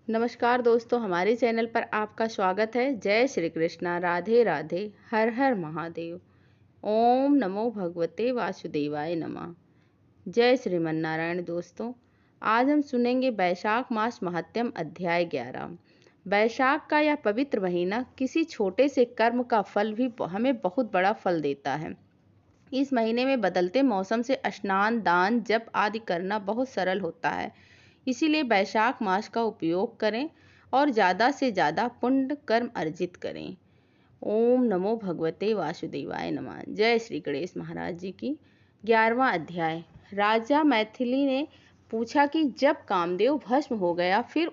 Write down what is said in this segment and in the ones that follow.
नमस्कार दोस्तों, हमारे चैनल पर आपका स्वागत है। जय श्री कृष्णा, राधे राधे, हर हर महादेव। ओम नमो भगवते वासुदेवाय नमः। जय श्रीमन्नारायण। दोस्तों, आज हम सुनेंगे वैशाख मास महात्म्य अध्याय 11। वैशाख का यह पवित्र महीना किसी छोटे से कर्म का फल भी हमें बहुत बड़ा फल देता है। इस महीने में बदलते मौसम से स्नान, दान, जप आदि करना बहुत सरल होता है। इसीलिए वैशाख मास का उपयोग करें और ज़्यादा से ज़्यादा पुण्य कर्म अर्जित करें। ओम नमो भगवते वासुदेवाय नमः। जय श्री गणेश महाराज जी की। 11वां अध्याय। राजा मैथिली ने पूछा कि जब कामदेव भस्म हो गया फिर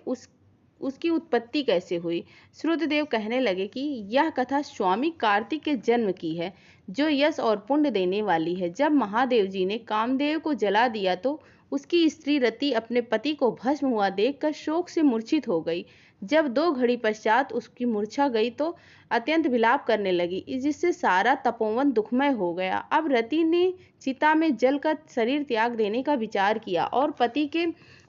उसकी उत्पत्ति कैसे हुई। श्रुतदेव कहने लगे कि यह कथा स्वामी कार्तिक के जन्म की है, जो यश और पुण्य देने वाली है। जब महादेव जी ने कामदेव को जला दिया तो उसकी स्त्री रति अपने पति को भस्म हुआ देखकर शोक से मूर्छित हो गई। जब 2 घड़ी पश्चात उसकी मूर्छा गई तो अत्यंत विलाप करने लगी, जिससे सारा तपोवन दुखमय हो गया। अब रति ने चिता में जलकर शरीर त्याग देने का विचार किया और पति के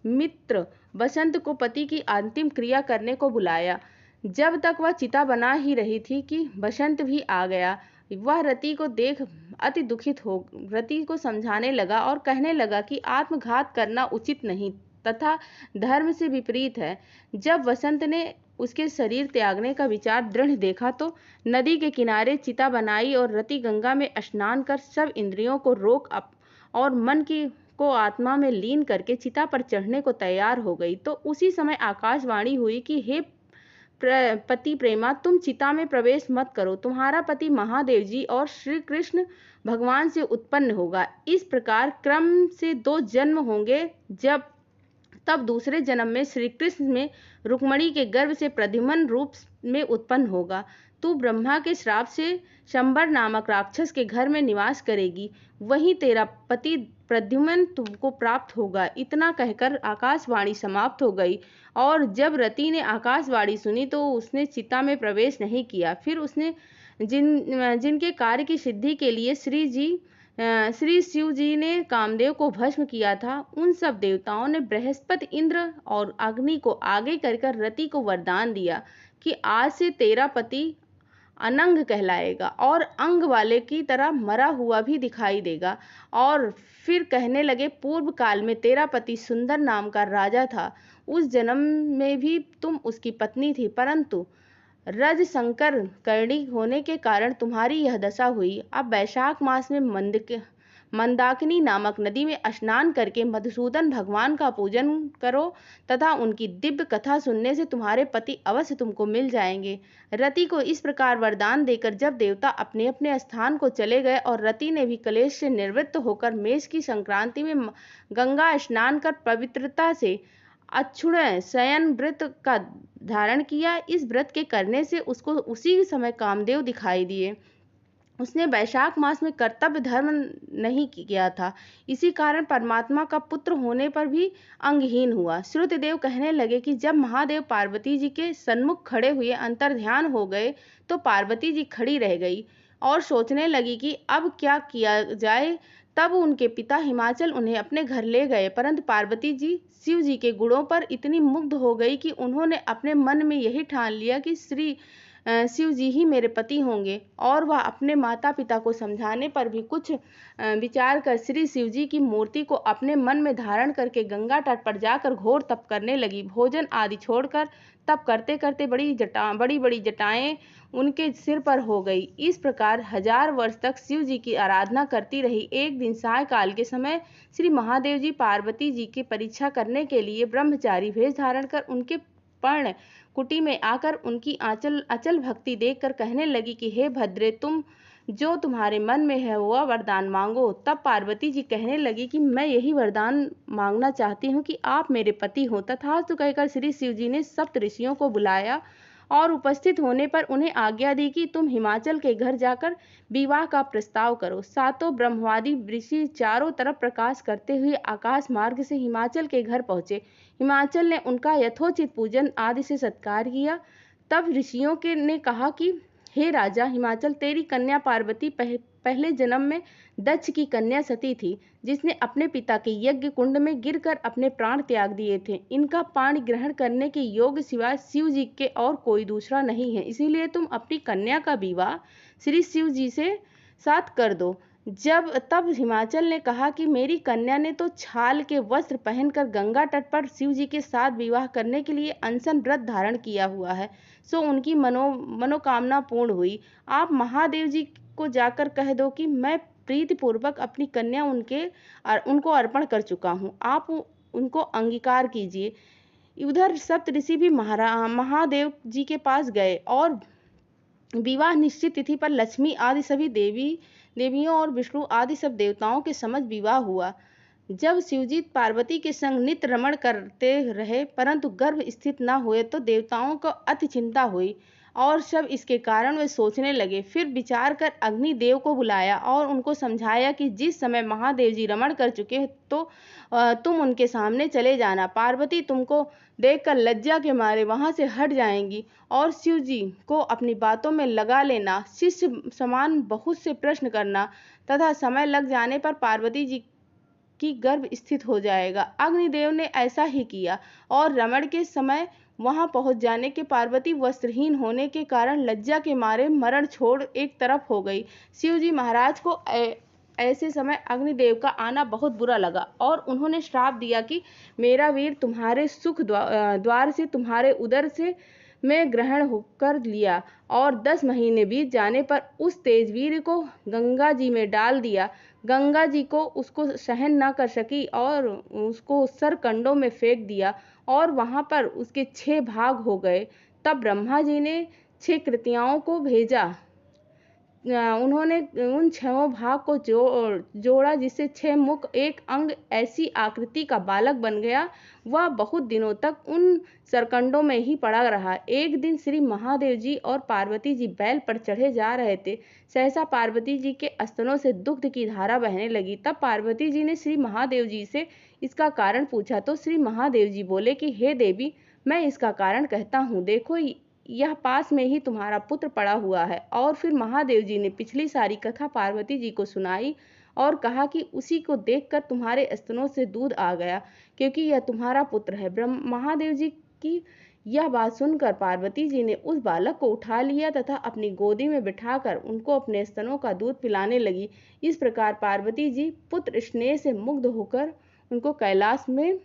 मित्र बसंत को पति की अंतिम क्रिया करने को बुलाया। जब तक वह चिता बना ही रही थी कि बसंत भी आ गया। वह रति को देख अति दुखित हो रति को समझाने लगा और कहने लगा कि आत्मघात करना उचित नहीं तथा धर्म से विपरीत है। जब वसंत ने उसके शरीर त्यागने का विचार दृढ़ देखा तो नदी के किनारे चिता बनाई और रति गंगा में स्नान कर सब इंद्रियों को रोक और मन की को आत्मा में लीन करके चिता पर चढ़ने को तैयार हो गई। तो उसी समय आकाशवाणी हुई कि हे पति प्रेमा, तुम चिता में प्रवेश मत करो। तुम्हारा पति महादेव जी और श्री कृष्ण भगवान से उत्पन्न होगा। इस प्रकार क्रम से 2 जन्म होंगे। तब दूसरे जन्म में श्री कृष्ण में रुक्मणी के गर्भ से प्रद्युम्न रूप में उत्पन्न होगा। तू ब्रह्मा के श्राप से शंबर नामक राक्षस के घर में निवास करेगी। वहीं तेरा पति प्रद्युम्न तुमको प्राप्त होगा। इतना कहकर आकाशवाणी समाप्त हो गई। और जब रति ने आकाशवाणी सुनी तो उसने चिता में प्रवेश नहीं किया। फिर उसने जिनके कार्य की सिद्धि के लिए श्री शिव जी ने कामदेव को भस्म किया था, उन सब देवताओं ने बृहस्पति, इंद्र और अग्नि को आगे कर रति को वरदान दिया कि आज से तेरा पति अनंग कहलाएगा और अंग वाले की तरह मरा हुआ भी दिखाई देगा। और फिर कहने लगे, पूर्व काल में तेरा पति सुंदर नाम का राजा था। उस जन्म में भी तुम उसकी पत्नी थी, परंतु रज संकर करणी होने के कारण तुम्हारी यह दशा हुई। अब वैशाख मास में मंदाकिनी नामक नदी में स्नान करके मधुसूदन भगवान का पूजन करो तथा उनकी दिव्य कथा सुनने से तुम्हारे पति अवश्य तुमको मिल जाएंगे। रति को इस प्रकार वरदान देकर जब देवता अपने अपने स्थान को चले गए और रति ने भी कलेश से निवृत्त होकर मेष की संक्रांति में गंगा स्नान कर पवित्रता से अक्षुण शयन व्रत का धारण किया। इस व्रत के करने से उसको उसी समय कामदेव दिखाई दिए। उसने वैशाख मास में कर्तव्य धर्म नहीं किया था, इसी कारण परमात्मा का पुत्र होने पर भी अंगहीन हुआ। श्रुतदेव कहने लगे कि जब महादेव पार्वती जी के सन्मुख खड़े हुए अंतर्ध्यान हो गए तो पार्वती जी खड़ी रह गई और सोचने लगी कि अब क्या किया जाए। तब उनके पिता हिमाचल उन्हें अपने घर ले गए, परंतु पार्वती जी शिव जी के गुणों पर इतनी मुग्ध हो गई कि उन्होंने अपने मन में यही ठान लिया कि शिव जी ही मेरे पति होंगे। और वह अपने माता पिता को समझाने पर भी कुछ विचार कर श्री शिव जी की मूर्ति को अपने मन में धारण करके गंगा तट पर जाकर घोर तप करने लगी। भोजन आदि छोड़कर तप करते करते बड़ी बड़ी जटाएं उनके सिर पर हो गई। इस प्रकार 1000 वर्ष तक शिव जी की आराधना करती रही। एक दिन सायकाल के समय श्री महादेव जी पार्वती जी की परीक्षा करने के लिए ब्रह्मचारी वेश धारण कर उनके पर्ण कुटी में आकर उनकी अचल भक्ति देखकर कहने लगी कि हे भद्रे, तुम जो तुम्हारे मन में है वह वरदान मांगो। तब पार्वती जी कहने लगी कि मैं यही वरदान मांगना चाहती हूँ कि आप मेरे पति हो। तथास्तु कहकर श्री शिव जी ने सप्त ऋषियों को बुलाया और उपस्थित होने पर उन्हें आज्ञा दी कि तुम हिमाचल के घर जाकर विवाह का प्रस्ताव करो। सातों ब्रह्मवादी ऋषि चारों तरफ प्रकाश करते हुए आकाश मार्ग से हिमाचल के घर पहुंचे। हिमाचल ने उनका यथोचित पूजन आदि से सत्कार किया। तब ऋषियों ने कहा कि हे राजा हिमाचल, तेरी कन्या पार्वती पहले जन्म में दक्ष की कन्या सती थी, जिसने अपने पिता के यज्ञ कुंड में गिरकर अपने प्राण त्याग दिए थे। इनका पाणी ग्रहण करने के योग्य सिवाय शिव जी के और कोई दूसरा नहीं है, इसीलिए तुम अपनी कन्या का विवाह श्री शिव जी से साथ कर दो। तब हिमाचल ने कहा कि मेरी कन्या ने तो छाल के वस्त्र पहनकर गंगा तट पर शिव जी के साथ विवाह करने के लिए अनशन व्रत धारण किया हुआ है, सो उनकी मनोकामना पूर्ण हुई। आप महादेव जी को जाकर कह दो कि मैं प्रीतिपूर्वक अपनी कन्या उनको अर्पण कर चुका हूँ, आप उनको अंगीकार कीजिए। उधर सप्त ऋषि भी महादेव जी के पास गए और विवाह निश्चित तिथि पर लक्ष्मी आदि सभी देवियों और विष्णु आदि सब देवताओं के समक्ष विवाह हुआ। जब शिवजी पार्वती के संग नित्य रमण करते रहे परंतु गर्भ स्थित न हुए तो देवताओं को अति चिंता हुई और सब इसके कारण वे सोचने लगे। फिर विचार कर अग्निदेव को बुलाया और उनको समझाया कि जिस समय महादेव जी रमण कर चुके तो तुम उनके सामने चले जाना। पार्वती तुमको देखकर लज्जा के मारे वहां से हट जाएंगी और शिव जी को अपनी बातों में लगा लेना, शिष्य समान बहुत से प्रश्न करना तथा समय लग जाने पर पार्वती जी की गर्भ स्थित हो जाएगा। अग्निदेव ने ऐसा ही किया और रमण के समय वहां पहुंच जाने के पार्वती वस्त्रहीन होने के कारण लज्जा के मारे मरण छोड़ एक तरफ हो गई। शिवजी महाराज को ऐसे समय अग्निदेव का आना बहुत बुरा लगा और उन्होंने श्राप दिया कि मेरा वीर तुम्हारे सुख द्वार से तुम्हारे उदर से में ग्रहण होकर लिया और 10 महीने बीत जाने पर उस तेजवीर को गंगा जी में डाल दिया। गंगा जी को उसको सहन न कर सकी और उसको सरकंडों में फेंक दिया और वहां पर उसके 6 भाग हो गए। तब ब्रह्मा जी ने 6 कृत्याओं को भेजा। उन्होंने उन 6 भाग को जोड़ा जिससे 6 मुख 1 अंग ऐसी आकृति का बालक बन गया। वह बहुत दिनों तक उन सरकंडों में ही पड़ा रहा। एक दिन श्री महादेव जी और पार्वती जी बैल पर चढ़े जा रहे थे। सहसा पार्वती जी के स्तनों से दुग्ध की धारा बहने लगी। तब पार्वती जी ने श्री महादेव जी से इसका कारण पूछा तो श्री महादेव जी बोले कि हे देवी, मैं इसका कारण कहता हूँ, देखो यह पास में ही तुम्हारा पुत्र पड़ा हुआ है। और फिर महादेव जी ने पिछली सारी कथा पार्वती जी को सुनाई और कहा कि उसी को देखकर तुम्हारे स्तनों से दूध आ गया क्योंकि यह तुम्हारा पुत्र है। महादेव जी की यह बात सुनकर पार्वती जी ने उस बालक को उठा लिया तथा अपनी गोदी में बिठाकर उनको अपने स्तनों का दूध पिलाने लगी। इस प्रकार पार्वती जी पुत्र स्नेह से मुग्ध होकर उनको कैलाश में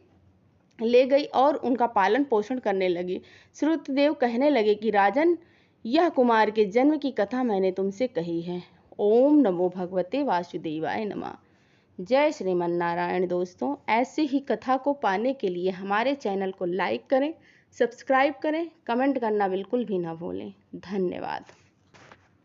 ले गई और उनका पालन पोषण करने लगी। श्रुतदेव कहने लगे कि राजन, यह कुमार के जन्म की कथा मैंने तुमसे कही है। ओम नमो भगवते वासुदेवाय नमः। जय श्रीमन नारायण। दोस्तों, ऐसी ही कथा को पाने के लिए हमारे चैनल को लाइक करें, सब्सक्राइब करें, कमेंट करना बिल्कुल भी ना भूलें। धन्यवाद।